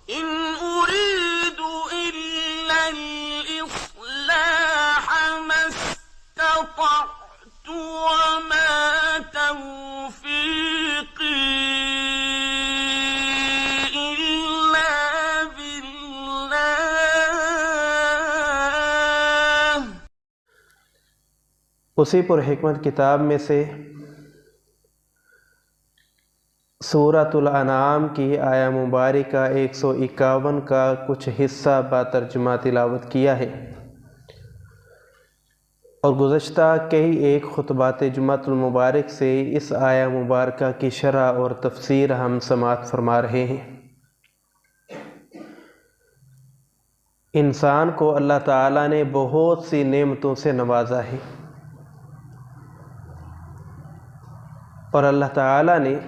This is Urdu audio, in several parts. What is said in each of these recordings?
إن أريد إلا الإصلاح ما استطعت وما توفيقي إلا بالله۔ اسی پر حکمت کتاب میں سے سورۃ الانعام کی آیہ مبارکہ 151 کا کچھ حصہ با ترجمہ تلاوت کیا ہے، اور گزشتہ کئی ایک خطبات جمعۃ المبارک سے اس آیہ مبارکہ کی شرح اور تفسیر ہم سماعت فرما رہے ہیں۔ انسان کو اللہ تعالیٰ نے بہت سی نعمتوں سے نوازا ہے، اور اللہ تعالیٰ نے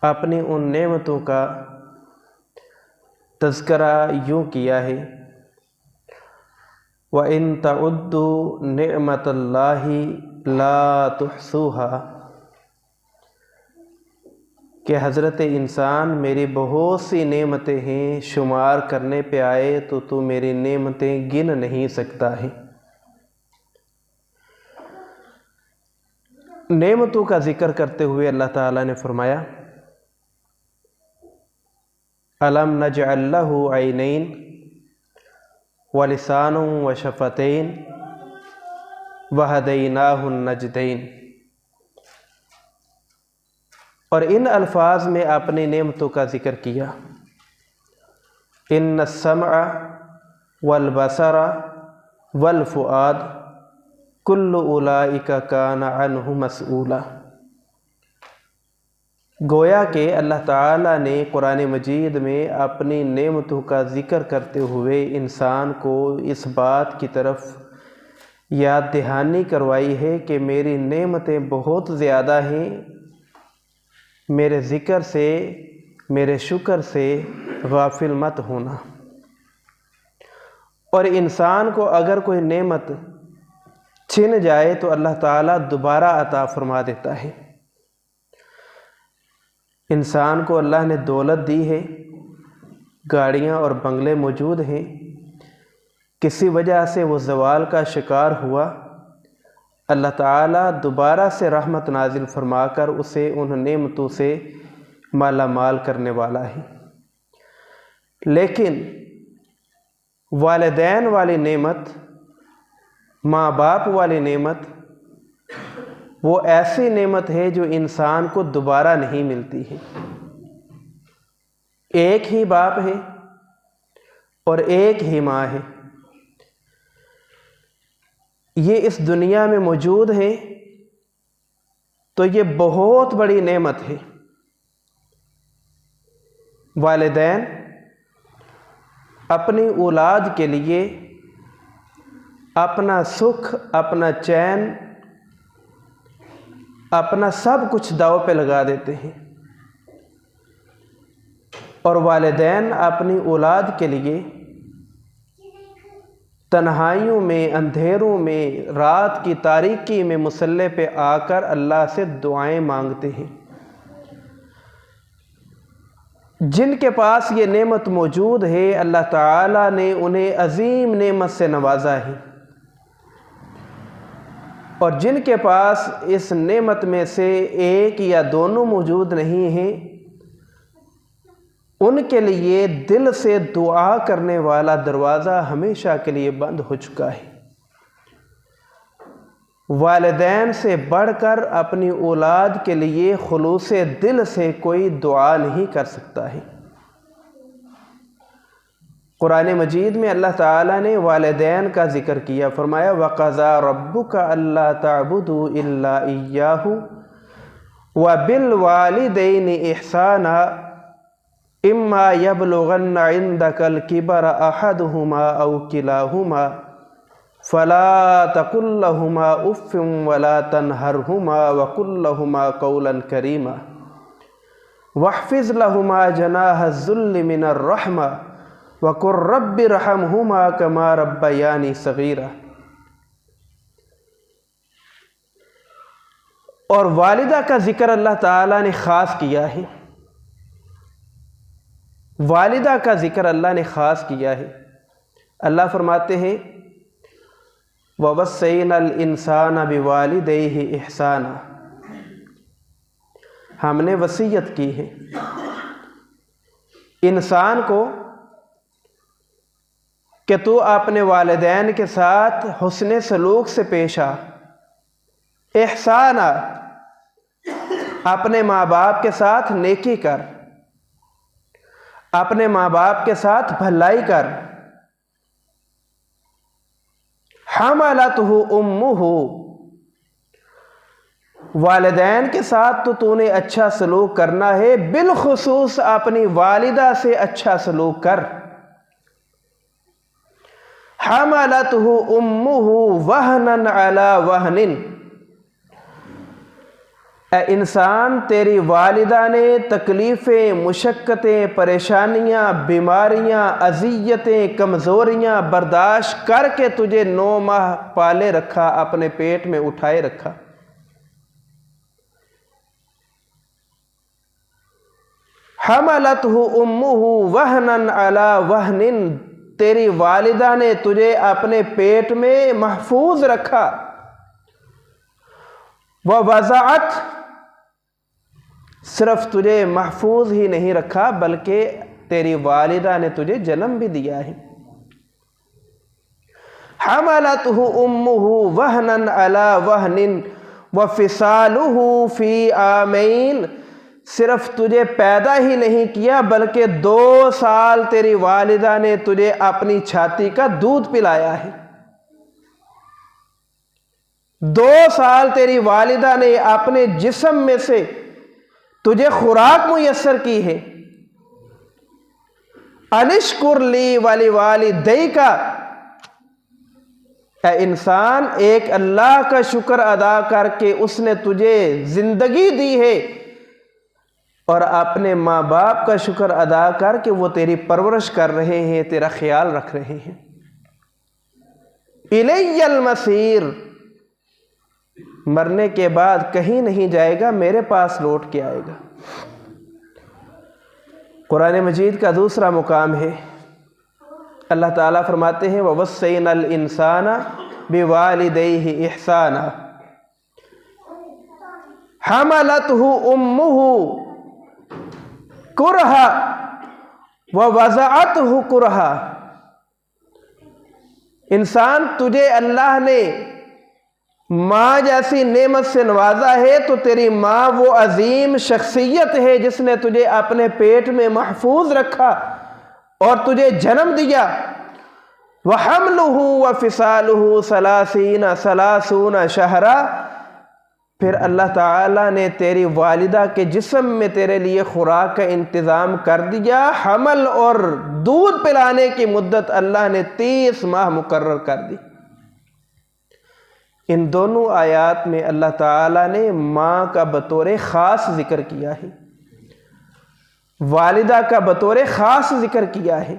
اپنی ان نعمتوں کا تذکرہ یوں کیا ہے، وَإِن تَعُدُّوا نِعْمَةَ اللَّهِ لَا تُحْصُوهَا، کہ حضرت انسان میری بہت سی نعمتیں ہیں، شمار کرنے پہ آئے تو تو میری نعمتیں گن نہیں سکتا ہے۔ نعمتوں کا ذکر کرتے ہوئے اللہ تعالیٰ نے فرمایا، أَلَمْ نَجْعَلْ لَهُ عَيْنَيْنِ وَلِسَانًا وَشَفَتَيْنِ وَهَدَيْنَاهُ النَّجْدَيْنِ۔ اور ان الفاظ میں اپنی نعمتوں کا ذکر کیا، إِنَّ السَّمْعَ وَالْبَصَرَ وَالْفُؤَادَ كُلُّ أُولَئِكَ كَانَ عَنْهُ مَسْئُولًا۔ گویا کہ اللہ تعالیٰ نے قرآن مجید میں اپنی نعمتوں کا ذکر کرتے ہوئے انسان کو اس بات کی طرف یاد دہانی کروائی ہے کہ میری نعمتیں بہت زیادہ ہیں، میرے ذکر سے، میرے شکر سے غافل مت ہونا۔ اور انسان کو اگر کوئی نعمت چھن جائے تو اللہ تعالیٰ دوبارہ عطا فرما دیتا ہے۔ انسان کو اللہ نے دولت دی ہے، گاڑیاں اور بنگلے موجود ہیں، کسی وجہ سے وہ زوال کا شکار ہوا، اللہ تعالیٰ دوبارہ سے رحمت نازل فرما کر اسے ان نعمتوں سے مالا مال کرنے والا ہے۔ لیکن والدین والی نعمت، ماں باپ والی نعمت، وہ ایسی نعمت ہے جو انسان کو دوبارہ نہیں ملتی ہے۔ ایک ہی باپ ہے اور ایک ہی ماں ہے، یہ اس دنیا میں موجود ہیں تو یہ بہت بڑی نعمت ہے۔ والدین اپنی اولاد کے لیے اپنا سکھ، اپنا چین، اپنا سب کچھ داؤ پہ لگا دیتے ہیں، اور والدین اپنی اولاد کے لیے تنہائیوں میں، اندھیروں میں، رات کی تاریکی میں مصلی پہ آ کر اللہ سے دعائیں مانگتے ہیں۔ جن کے پاس یہ نعمت موجود ہے اللہ تعالیٰ نے انہیں عظیم نعمت سے نوازا ہے، اور جن کے پاس اس نعمت میں سے ایک یا دونوں موجود نہیں ہیں، ان کے لیے دل سے دعا کرنے والا دروازہ ہمیشہ کے لیے بند ہو چکا ہے۔ والدین سے بڑھ کر اپنی اولاد کے لیے خلوص دل سے کوئی دعا نہیں کر سکتا ہے۔ قرآن مجید میں اللہ تعالیٰ نے والدین کا ذکر کیا، فرمایا وَقَضَىٰ رَبُّكَ أَلَّا تَعْبُدُوا إِلَّا إِيَّاهُ وَبِالْوَالِدَيْنِ إِحْسَانًا إِمَّا يَبْلُغَنَّ عِندَكَ الْكِبَرَ أَحَدُهُمَا أَوْ كِلَاهُمَا فَلَا تَقُل لَّهُمَا أُفٍّ وَلَا تَنْهَرْهُمَا وَقُل لَّهُمَا قَوْلًا كَرِيمًا وَاخْفِضْ لَهُمَا جَنَاحَ الذُّلِّ مِنَ الرَّحْمَةِ وَقُل رَّبِّ ارْحَمْهُمَا كَمَا رَبَّيَانِي صَغِيرًا۔ اور والدہ کا ذکر اللہ تعالیٰ نے خاص کیا ہے، والدہ کا ذکر اللہ نے خاص کیا ہے۔ اللہ فرماتے ہیں وَوَصَّيْنَا الْإِنسَانَ بِوَالِدَيْهِ إِحْسَانًا، ہم نے وصیت کی ہے انسان کو کہ تو اپنے والدین کے ساتھ حسن سلوک سے پیش آ، احسانہ، اپنے ماں باپ کے ساتھ نیکی کر، اپنے ماں باپ کے ساتھ بھلائی کر۔ حملتہ امہ، والدین کے ساتھ تو نے اچھا سلوک کرنا ہے، بالخصوص اپنی والدہ سے اچھا سلوک کر۔ حملتہ امہ وہنا علی وہن، اے انسان تیری والدہ نے تکلیفیں، مشقتیں، پریشانیاں، بیماریاں، اذیتیں، کمزوریاں برداشت کر کے تجھے 9 ماہ پالے رکھا، اپنے پیٹ میں اٹھائے رکھا۔ حملتہ امہ وہنا علی وہن، تیری والدہ نے تجھے اپنے پیٹ میں محفوظ رکھا۔ ووضعت، صرف تجھے محفوظ ہی نہیں رکھا بلکہ تیری والدہ نے تجھے جنم بھی دیا ہے۔ حملتہ امہ وہنا علی وہن وفصالہ فی عامین، صرف تجھے پیدا ہی نہیں کیا بلکہ 2 سال تیری والدہ نے تجھے اپنی چھاتی کا دودھ پلایا ہے۔ 2 سال تیری والدہ نے اپنے جسم میں سے تجھے خوراک میسر کی ہے۔ انشکر لی ولوالدیک، اے انسان ایک اللہ کا شکر ادا کر کے اس نے تجھے زندگی دی ہے، اور اپنے ماں باپ کا شکر ادا کر کے وہ تیری پرورش کر رہے ہیں، تیرا خیال رکھ رہے ہیں۔ الی المصیر، مرنے کے بعد کہیں نہیں جائے گا، میرے پاس لوٹ کے آئے گا۔ قرآن مجید کا دوسرا مقام ہے، اللہ تعالیٰ فرماتے ہیں وَوَصَّيْنَا الْإِنسَانَ بِوَالِدَيْهِ إِحْسَانًا حَمَلَتْهُ أُمُّهُ کرہا ووضعتہ کرہا، انسان تجھے اللہ نے ماں جیسی نعمت سے نوازا ہے تو تیری ماں وہ عظیم شخصیت ہے جس نے تجھے اپنے پیٹ میں محفوظ رکھا اور تجھے جنم دیا۔ وَحَمْلُهُ وَفِصَالُهُ ثَلَاثُونَ شَهْرًا، پھر اللہ تعالیٰ نے تیری والدہ کے جسم میں تیرے لیے خوراک کا انتظام کر دیا، حمل اور دودھ پلانے کی مدت اللہ نے 30 ماہ مقرر کر دی۔ ان دونوں آیات میں اللہ تعالیٰ نے ماں کا بطور خاص ذکر کیا ہے، والدہ کا بطور خاص ذکر کیا ہے۔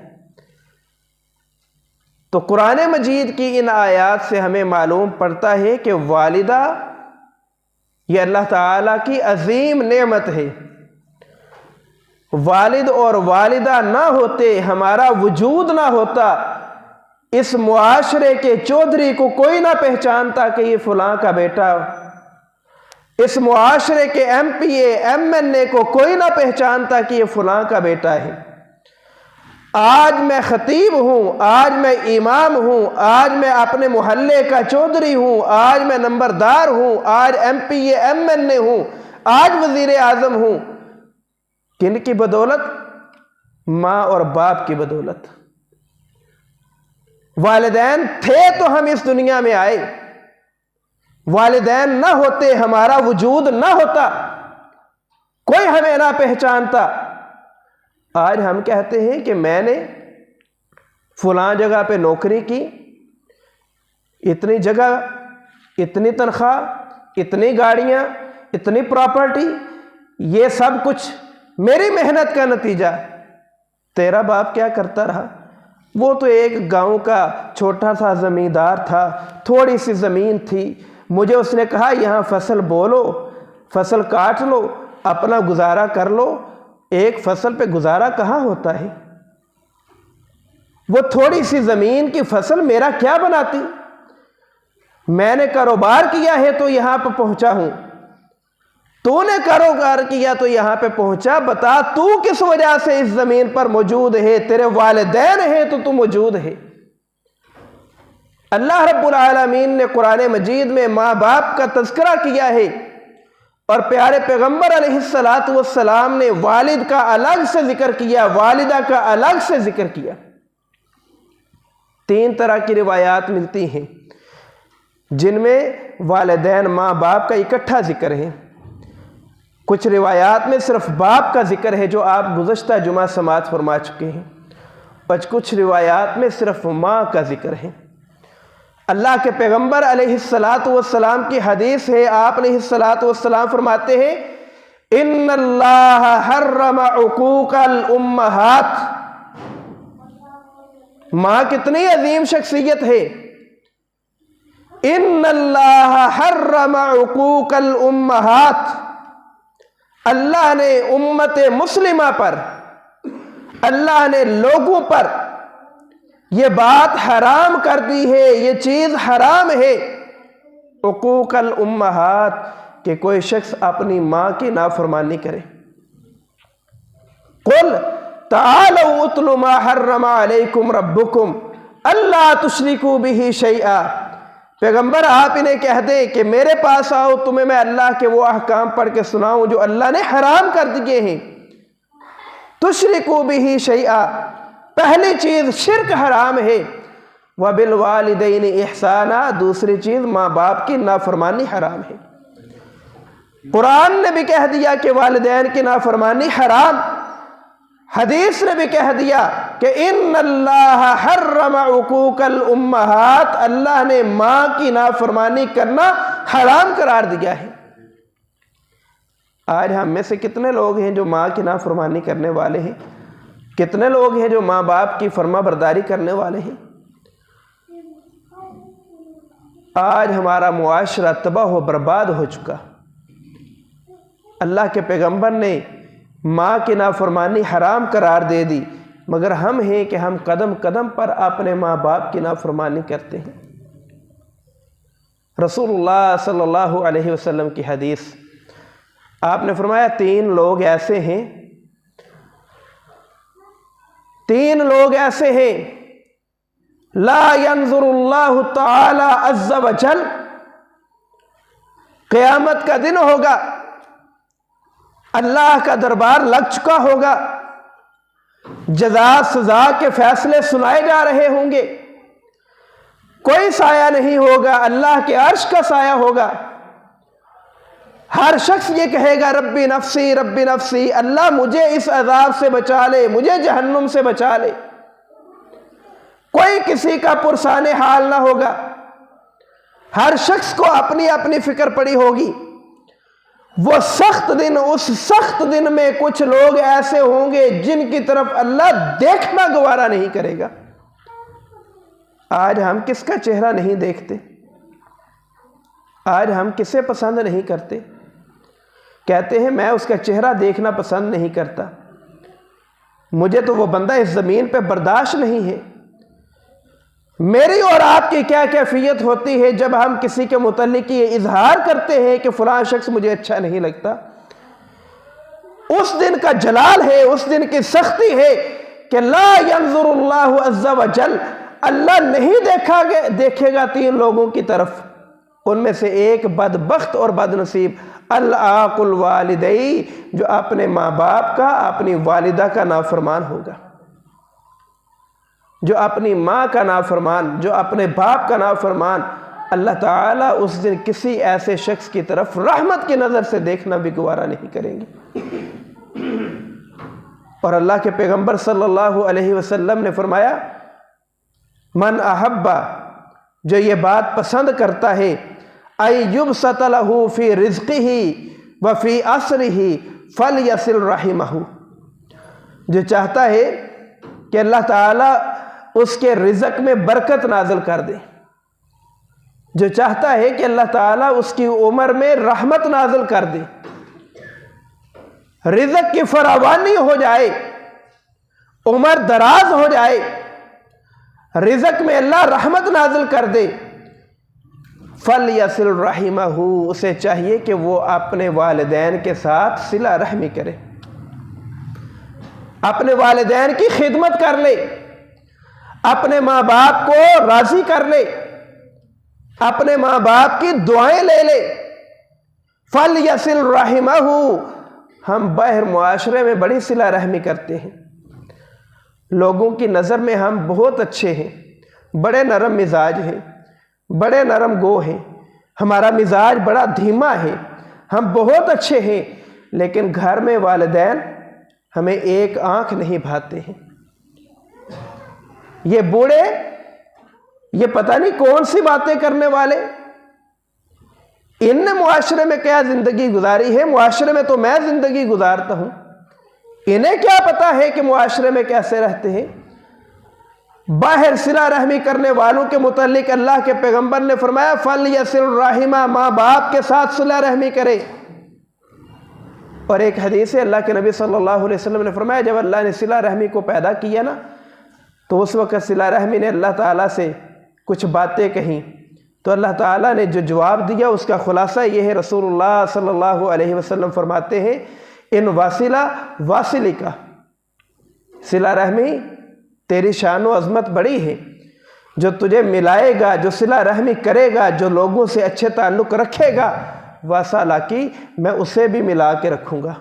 تو قرآن مجید کی ان آیات سے ہمیں معلوم پڑتا ہے کہ والدہ یہ اللہ تعالیٰ کی عظیم نعمت ہے۔ والد اور والدہ نہ ہوتے، ہمارا وجود نہ ہوتا، اس معاشرے کے چودھری کو کوئی نہ پہچانتا کہ یہ فلاں کا بیٹا، اس معاشرے کے M P A M N A کو کوئی نہ پہچانتا کہ یہ فلاں کا بیٹا ہے۔ آج میں خطیب ہوں، آج میں امام ہوں، آج میں اپنے محلے کا چودھری ہوں، آج میں نمبردار ہوں، آج M P A M N A ہوں، آج وزیر اعظم ہوں، کن کی بدولت؟ ماں اور باپ کی بدولت۔ والدین تھے تو ہم اس دنیا میں آئے، والدین نہ ہوتے ہمارا وجود نہ ہوتا، کوئی ہمیں نہ پہچانتا۔ آج ہم کہتے ہیں کہ میں نے فلاں جگہ پہ نوکری کی، اتنی جگہ، اتنی تنخواہ، اتنی گاڑیاں، اتنی پراپرٹی، یہ سب کچھ میری محنت کا نتیجہ۔ تیرا باپ کیا کرتا رہا؟ وہ تو ایک گاؤں کا چھوٹا سا زمیندار تھا، تھوڑی سی زمین تھی، مجھے اس نے کہا یہاں فصل بولو، فصل کاٹ لو، اپنا گزارا کر لو، ایک فصل پہ گزارا کہاں ہوتا ہے؟ وہ تھوڑی سی زمین کی فصل میرا کیا بناتی؟ میں نے کاروبار کیا ہے تو یہاں پہ پہنچا ہوں، تو نے کاروبار کیا تو یہاں پہ پہنچا، بتا تو کس وجہ سے اس زمین پر موجود ہے؟ تیرے والدین ہیں تو موجود ہے۔ اللہ رب العالمین نے قرآن مجید میں ماں باپ کا تذکرہ کیا ہے، اور پیارے پیغمبر علیہ السلام نے والد کا الگ سے ذکر کیا، والدہ کا الگ سے ذکر کیا۔ 3 طرح کی روایات ملتی ہیں جن میں والدین ماں باپ کا اکٹھا ذکر ہے۔ کچھ روایات میں صرف باپ کا ذکر ہے جو آپ گزشتہ جمعہ سماعت فرما چکے ہیں، اور کچھ روایات میں صرف ماں کا ذکر ہے۔ اللہ کے پیغمبر علیہ السلام کی حدیث ہے، آپ علیہ السلام فرماتے ہیں ان اللہ حرم عقوق الامہات۔ ماں کتنی عظیم شخصیت ہے۔ ان اللہ حرم عقوق الامہات، اللہ نے امت مسلمہ پر، اللہ نے لوگوں پر یہ بات حرام کر دی ہے، یہ چیز حرام ہے، عقوق الامہات، کہ کوئی شخص اپنی ماں کی نافرمانی کرے۔ قل تعالوا اتل ما حرم علیکم ربکم اللہ تشرکوا بہ شیئا، پیغمبر آپ انہیں کہہ دیں کہ میرے پاس آؤ، تمہیں میں اللہ کے وہ احکام پڑھ کے سناؤں جو اللہ نے حرام کر دیے ہیں۔ تشرکوا بہ شیئا، پہلی چیز شرک حرام ہے، وبالوالدین احسانا، دوسری چیز ماں باپ کی نافرمانی حرام ہے۔ قرآن نے بھی کہہ دیا کہ والدین کی نافرمانی حرام، حدیث نے بھی کہہ دیا کہ ان اللہ حرم عقوق الامہات، اللہ نے ماں کی نافرمانی کرنا حرام قرار دیا ہے۔ آج ہم میں سے کتنے لوگ ہیں جو ماں کی نافرمانی کرنے والے ہیں؟ کتنے لوگ ہیں جو ماں باپ کی فرما برداری کرنے والے ہیں؟ آج ہمارا معاشرہ تباہ و برباد ہو چکا۔ اللہ کے پیغمبر نے ماں کی نافرمانی حرام قرار دے دی، مگر ہم ہیں کہ ہم قدم قدم پر اپنے ماں باپ کی نافرمانی کرتے ہیں۔ رسول اللہ صلی اللہ علیہ وسلم کی حدیث، آپ نے فرمایا 3 لوگ ایسے ہیں، 3 لوگ ایسے ہیں لا ينظر اللہ تعالی عز وجل، قیامت کا دن ہوگا، اللہ کا دربار لگ چکا ہوگا، جزا سزا کے فیصلے سنائے جا رہے ہوں گے، کوئی سایہ نہیں ہوگا، اللہ کے عرش کا سایہ ہوگا۔ ہر شخص یہ کہے گا ربی نفسی ربی نفسی، اللہ مجھے اس عذاب سے بچا لے، مجھے جہنم سے بچا لے۔ کوئی کسی کا پرسان حال نہ ہوگا، ہر شخص کو اپنی اپنی فکر پڑی ہوگی۔ وہ سخت دن، اس سخت دن میں کچھ لوگ ایسے ہوں گے جن کی طرف اللہ دیکھنا گوارا نہیں کرے گا۔ آج ہم کس کا چہرہ نہیں دیکھتے؟ آج ہم کسے پسند نہیں کرتے؟ کہتے ہیں میں اس کا چہرہ دیکھنا پسند نہیں کرتا، مجھے تو وہ بندہ اس زمین پہ برداشت نہیں ہے۔ میری اور آپ کی کیا کیفیت ہوتی ہے جب ہم کسی کے متعلق یہ اظہار کرتے ہیں کہ فلاں شخص مجھے اچھا نہیں لگتا؟ اس دن کا جلال ہے، اس دن کی سختی ہے کہ لا ينظر اللہ عز وجل، اللہ نہیں دیکھے گا 3 لوگوں کی طرف، ان میں سے ایک بدبخت اور بد نصیب، العاق الوالدی، جو اپنے ماں باپ کا، اپنی والدہ کا نافرمان ہوگا، جو اپنی ماں کا نافرمان، جو اپنے باپ کا نافرمان۔ اللہ تعالیٰ اس دن کسی ایسے شخص کی طرف رحمت کی نظر سے دیکھنا بھی گوارا نہیں کریں گے۔ اور اللہ کے پیغمبر صلی اللہ علیہ وسلم نے فرمایا من احبا، جو یہ بات پسند کرتا ہے ان یبسط لہ فی رزقہ وفی عسرہ فلیصل رحمہ، جو چاہتا ہے کہ اللہ تعالیٰ اس کے رزق میں برکت نازل کر دے، جو چاہتا ہے کہ اللہ تعالیٰ اس کی عمر میں رحمت نازل کر دے، رزق کی فراوانی ہو جائے، عمر دراز ہو جائے، رزق میں اللہ رحمت نازل کر دے، فَلْيَصِلْ رَحِمَهُ، اسے چاہیے کہ وہ اپنے والدین کے ساتھ صلہ رحمی کرے، اپنے والدین کی خدمت کر لے، اپنے ماں باپ کو راضی کر لے، اپنے ماں باپ کی دعائیں لے لے۔ فَلْيَصِلْ رَحِمَهُ، ہم باہر معاشرے میں بڑی صلہ رحمی کرتے ہیں، لوگوں کی نظر میں ہم بہت اچھے ہیں، بڑے نرم مزاج ہیں، بڑے نرم گو ہیں، ہمارا مزاج بڑا دھیما ہے، ہم بہت اچھے ہیں، لیکن گھر میں والدین ہمیں ایک آنکھ نہیں بھاتے ہیں۔ یہ بوڑھے، یہ پتہ نہیں کون سی باتیں کرنے والے، ان نے معاشرے میں کیا زندگی گزاری ہے، معاشرے میں تو میں زندگی گزارتا ہوں، انہیں کیا پتا ہے کہ معاشرے میں کیسے رہتے ہیں۔ باہر صلہ رحمی کرنے والوں کے متعلق اللہ کے پیغمبر نے فرمایا فَلْيَصِلْ رَحِمَهُ، ماں باپ کے ساتھ صلہ رحمی کرے۔ اور ایک حدیث ہے، اللہ کے نبی صلی اللہ علیہ وسلم نے فرمایا جب اللہ نے صلہ رحمی کو پیدا کیا نا، تو اس وقت صلہ رحمی نے اللہ تعالیٰ سے کچھ باتیں کہیں، تو اللہ تعالیٰ نے جو جواب دیا اس کا خلاصہ یہ ہے، رسول اللہ صلی اللہ علیہ وسلم فرماتے ہیں ان واصلہ واصلی کا، صلہ رحمی تیری شان و عظمت بڑی ہے، جو تجھے ملائے گا، جو صلہ رحمی کرے گا، جو لوگوں سے اچھے تعلق رکھے گا، واصلہ کی میں اسے بھی ملا کے رکھوں گا،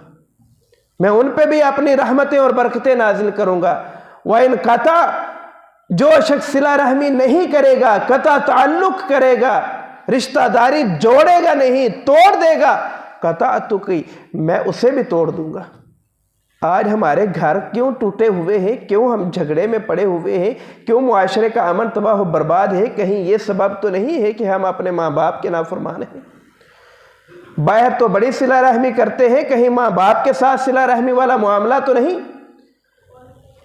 میں ان پہ بھی اپنی رحمتیں اور برکتیں نازل کروں گا۔ وَإِنْ قَطَعَ، جو شخص صلہ رحمی نہیں کرے گا، قطع تعلق کرے گا، رشتہ داری جوڑے گا نہیں، توڑ دے گا، قطعتک، میں اسے بھی توڑ دوں گا۔ آج ہمارے گھر کیوں ٹوٹے ہوئے ہیں، کیوں ہم جھگڑے میں پڑے ہوئے ہیں، کیوں معاشرے کا امن تباہ و برباد ہے؟ کہیں یہ سبب تو نہیں ہے کہ ہم اپنے ماں باپ کے نافرمان ہیں؟ باہر تو بڑی صلہ رحمی کرتے ہیں، کہیں ماں باپ کے ساتھ صلہ رحمی والا معاملہ تو نہیں؟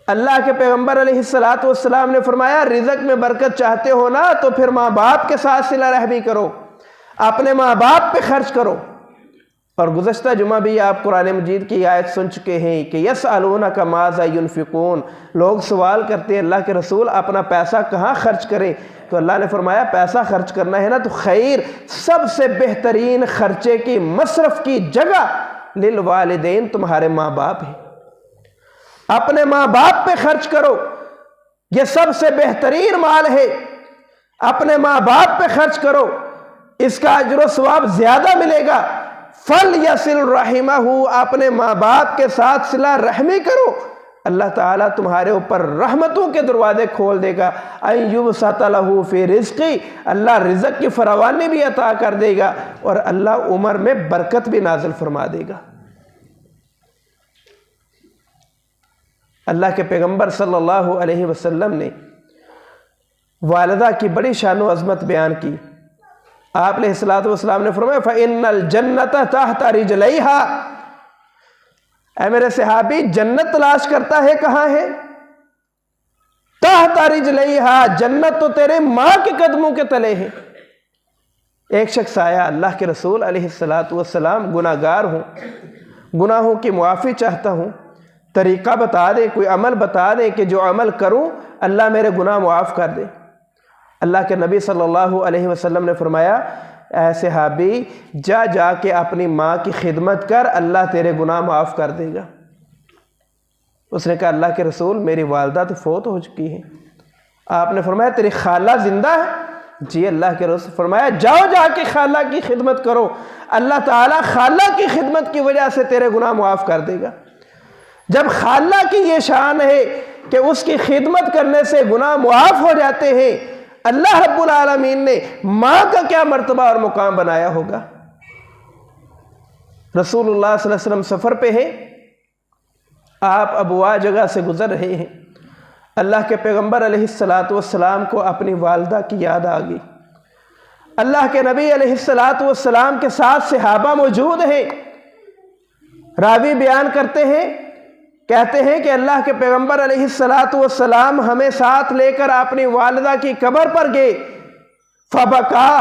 اللہ کے پیغمبر علیہ السلام نے فرمایا رزق میں برکت چاہتے ہو نا تو پھر ماں باپ کے ساتھ صلہ رحمی کرو، اپنے ماں باپ پہ خرچ کرو۔ اور گزشتہ جمعہ بھی آپ قرآن مجید کی آیت سن چکے ہیں کہ یسألونک ماذا ینفقون، لوگ سوال کرتے ہیں اللہ کے رسول اپنا پیسہ کہاں خرچ کریں؟ تو اللہ نے فرمایا پیسہ خرچ کرنا ہے نا تو خیر، سب سے بہترین خرچے کی مصرف کی جگہ للوالدین، تمہارے ماں باپ ہیں، اپنے ماں باپ پہ خرچ کرو، یہ سب سے بہترین مال ہے، اپنے ماں باپ پہ خرچ کرو، اس کا اجر و ثواب زیادہ ملے گا۔ فَلْيَصِلْ رَحِمَهُ، اپنے ماں باپ کے ساتھ صلہ رحمی کرو، اللہ تعالیٰ تمہارے اوپر رحمتوں کے دروازے کھول دے گا۔ أَن يُبْسَطَ لَهُ فِي رِزْقِهِ، اللہ رزق کی فراوانی بھی عطا کر دے گا، اور اللہ عمر میں برکت بھی نازل فرما دے گا۔ اللہ کے پیغمبر صلی اللہ علیہ وسلم نے والدہ کی بڑی شان و عظمت بیان کی۔ آپ علیہ السلام نے فرمایا فَإِنَّ الْجَنَّةَ تَحْتَ رِجْلَيْهَا، اے میرے صحابی جنت تلاش کرتا ہے کہاں ہے؟ تحت رجلیہا، جنت تو تیرے ماں کے قدموں کے تلے ہے۔ ایک شخص آیا، اللہ کے رسول علیہ السلام گناہگار ہوں، گناہوں کی معافی چاہتا ہوں، طریقہ بتا دے، کوئی عمل بتا دے کہ جو عمل کروں اللہ میرے گناہ معاف کر دے۔ اللہ کے نبی صلی اللہ علیہ وسلم نے فرمایا اے صحابی جا جا کے اپنی ماں کی خدمت کر، اللہ تیرے گناہ معاف کر دے گا۔ اس نے کہا اللہ کے رسول میری والدہ تو فوت ہو چکی ہے۔ آپ نے فرمایا تیری خالہ زندہ ہے؟ جی اللہ کے رسول فرمایا جاؤ جا کے خالہ کی خدمت کرو، اللہ تعالیٰ خالہ کی خدمت کی وجہ سے تیرے گناہ معاف کر دے گا۔ جب خالہ کی یہ شان ہے کہ اس کی خدمت کرنے سے گناہ معاف ہو جاتے ہیں، اللہ رب العالمین نے ماں کا کیا مرتبہ اور مقام بنایا ہوگا۔ رسول اللہ صلی اللہ علیہ وسلم سفر پہ ہیں، آپ ابوا جگہ سے گزر رہے ہیں، اللہ کے پیغمبر علیہ السلام کو اپنی والدہ کی یاد آ گئی۔ اللہ کے نبی علیہ السلام کے ساتھ صحابہ موجود ہیں۔ راوی بیان کرتے ہیں، کہتے ہیں کہ اللہ کے پیغمبر علیہ السلام ہمیں ساتھ لے کر اپنی والدہ کی قبر پر گئے، فبکا،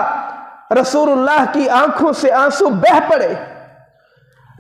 رسول اللہ کی آنکھوں سے آنسو بہہ پڑے،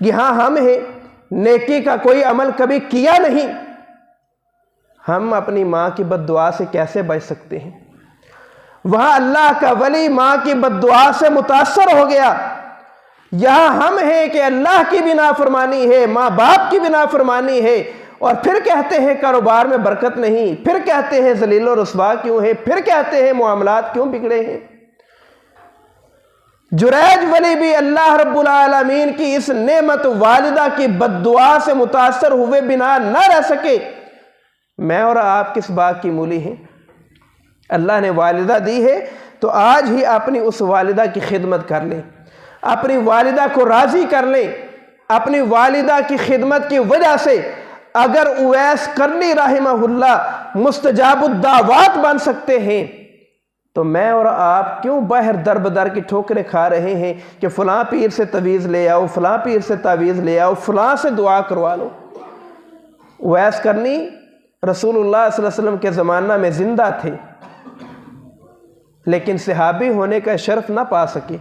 کہ ہاں ہم ہیں، نیکی کا کوئی عمل کبھی کیا نہیں، ہم اپنی ماں کی بد دعا سے کیسے بچ سکتے ہیں؟ وہاں اللہ کا ولی ماں کی بد دعا سے متاثر ہو گیا، یہاں ہم ہیں کہ اللہ کی بھی نافرمانی ہے، ماں باپ کی بھی نافرمانی ہے، اور پھر کہتے ہیں کاروبار میں برکت نہیں، پھر کہتے ہیں ذلیل و رسوا کیوں ہے، پھر کہتے ہیں معاملات کیوں بگڑے ہیں۔ جریج ولی بھی اللہ رب العالمین کی اس نعمت والدہ کی بد دعا سے متاثر ہوئے بنا نہ رہ سکے۔ میں اور آپ کس بات کی مولی ہیں؟ اللہ نے والدہ دی ہے تو آج ہی اپنی اس والدہ کی خدمت کر لیں، اپنی والدہ کو راضی کر لیں۔ اپنی والدہ کی خدمت کی وجہ سے اگر اویس قرنی رحمہ اللہ مستجاب الدعوات بن سکتے ہیں تو میں اور آپ کیوں باہر در بدر کی ٹھوکریں کھا رہے ہیں کہ فلاں پیر سے تعویذ لے آؤ، فلاں پیر سے تعویذ لے آؤ، فلاں سے دعا کروا لو۔ اویس قرنی رسول اللہ صلی اللہ علیہ وسلم کے زمانہ میں زندہ تھے، لیکن صحابی ہونے کا شرف نہ پا سکے،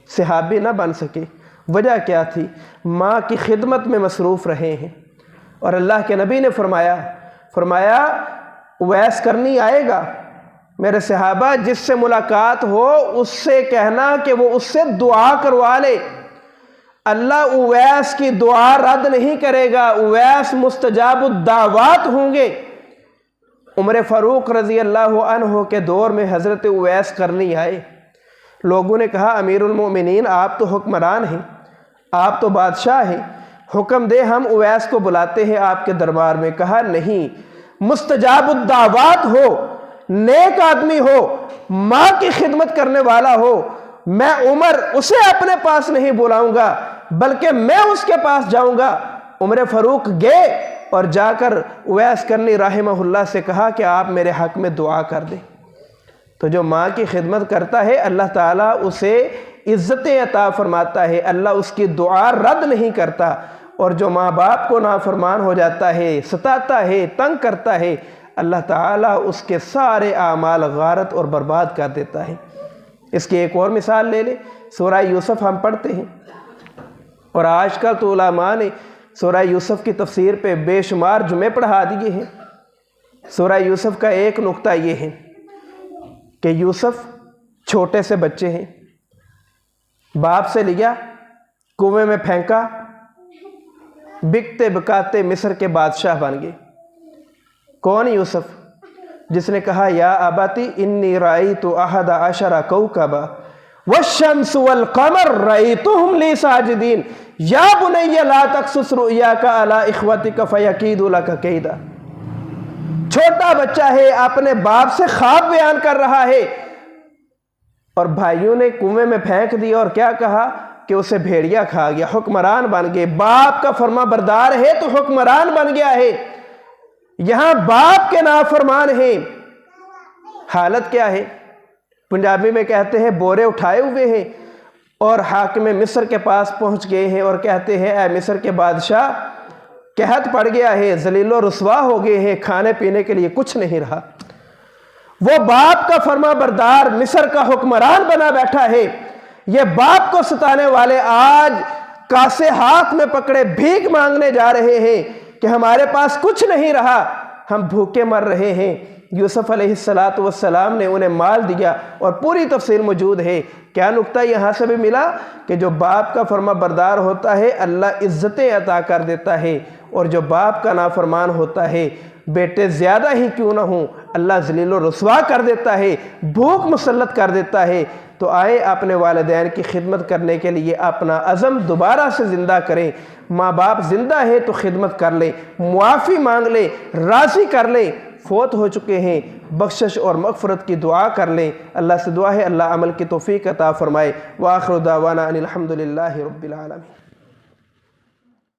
صحابی نہ بن سکے۔ وجہ کیا تھی؟ ماں کی خدمت میں مصروف رہے ہیں، اور اللہ کے نبی نے فرمایا اویس قرنی آئے گا، میرے صحابہ جس سے ملاقات ہو اس سے کہنا کہ وہ اس سے دعا کروا لے، اللہ اویس کی دعا رد نہیں کرے گا، اویس مستجاب الدعوات ہوں گے۔ عمر فاروق رضی اللہ عنہ کے دور میں حضرت اویس قرنی آئے، لوگوں نے کہا امیر المؤمنین آپ تو حکمران ہیں، آپ تو بادشاہ ہیں، حکم دے ہم اویس کو بلاتے ہیں آپ کے دربار میں۔ کہا نہیں، مستجاب الدعوات ہو، نیک آدمی ہو، ماں کی خدمت کرنے والا ہو، میں عمر اسے اپنے پاس نہیں بلاؤں گا بلکہ میں اس کے پاس جاؤں گا۔ عمر فاروق گئے اور جا کر اویس قرنی رحمہ اللہ سے کہا کہ آپ میرے حق میں دعا کر دیں۔ تو جو ماں کی خدمت کرتا ہے اللہ تعالیٰ اسے عزتیں عطا فرماتا ہے، اللہ اس کی دعا رد نہیں کرتا، اور جو ماں باپ کو نافرمان ہو جاتا ہے، ستاتا ہے، تنگ کرتا ہے، اللہ تعالیٰ اس کے سارے اعمال غارت اور برباد کر دیتا ہے۔ اس کی ایک اور مثال لے لیں، سورہ یوسف ہم پڑھتے ہیں، اور آج کل تو علماء نے سورہ یوسف کی تفسیر پہ بے شمار جمعے پڑھا دیے ہیں۔ سورہ یوسف کا ایک نقطہ یہ ہے کہ یوسف چھوٹے سے بچے ہیں، باپ سے لیا، کنویں میں پھینکا، بکتے بکاتے مصر کے بادشاہ بن گئے۔ کون یوسف؟ جس نے کہا یا اباتی انی رأیت احد عشر کوکبا والشمس والقمر رأیتهم لی ساجدین یا بنی لا تقصص رؤیاک علی اخوتک فیکیدوا لک کیدا۔ چھوٹا بچہ ہے، اپنے باپ سے خواب بیان کر رہا ہے، اور بھائیوں نے کنویں میں پھینک دیا، اور کیا کہا کہ اسے بھیڑیا کھا گیا، حکمران بن گئے۔ باپ کا فرما بردار ہے تو حکمران بن گیا ہے، یہاں باپ کے نافرمان ہیں۔ حالت کیا ہے؟ پنجابی میں کہتے ہیں بورے اٹھائے ہوئے ہیں، اور حاکم مصر کے پاس پہنچ گئے ہیں، اور کہتے ہیں اے مصر کے بادشاہ قحط پڑ گیا ہے، ذلیل و رسوا ہو گئے ہیں، کھانے پینے کے لیے کچھ نہیں رہا۔ وہ باپ کا فرما بردار مصر کا حکمران بنا بیٹھا ہے، یہ باپ کو ستانے والے آج کاسے ہاتھ میں پکڑے بھیک مانگنے جا رہے ہیں کہ ہمارے پاس کچھ نہیں رہا، ہم بھوکے مر رہے ہیں۔ یوسف علیہ السلام نے انہیں مال دیا، اور پوری تفصیل موجود ہے۔ کیا نقطہ یہاں سے بھی ملا کہ جو باپ کا فرما بردار ہوتا ہے اللہ عزتیں عطا کر دیتا ہے، اور جو باپ کا نافرمان ہوتا ہے بیٹے زیادہ ہی کیوں نہ ہوں اللہ ذلیل و رسوا کر دیتا ہے، بھوک مسلط کر دیتا ہے۔ تو آئے اپنے والدین کی خدمت کرنے کے لیے اپنا عزم دوبارہ سے زندہ کریں۔ ماں باپ زندہ ہے تو خدمت کر لیں، معافی مانگ لیں، راضی کر لیں، فوت ہو چکے ہیں بخشش اور مغفرت کی دعا کر لیں۔ اللہ سے دعا ہے اللہ عمل کی توفیق عطا فرمائے۔ وآخر دعوانا ان الحمد للہ رب العالمین۔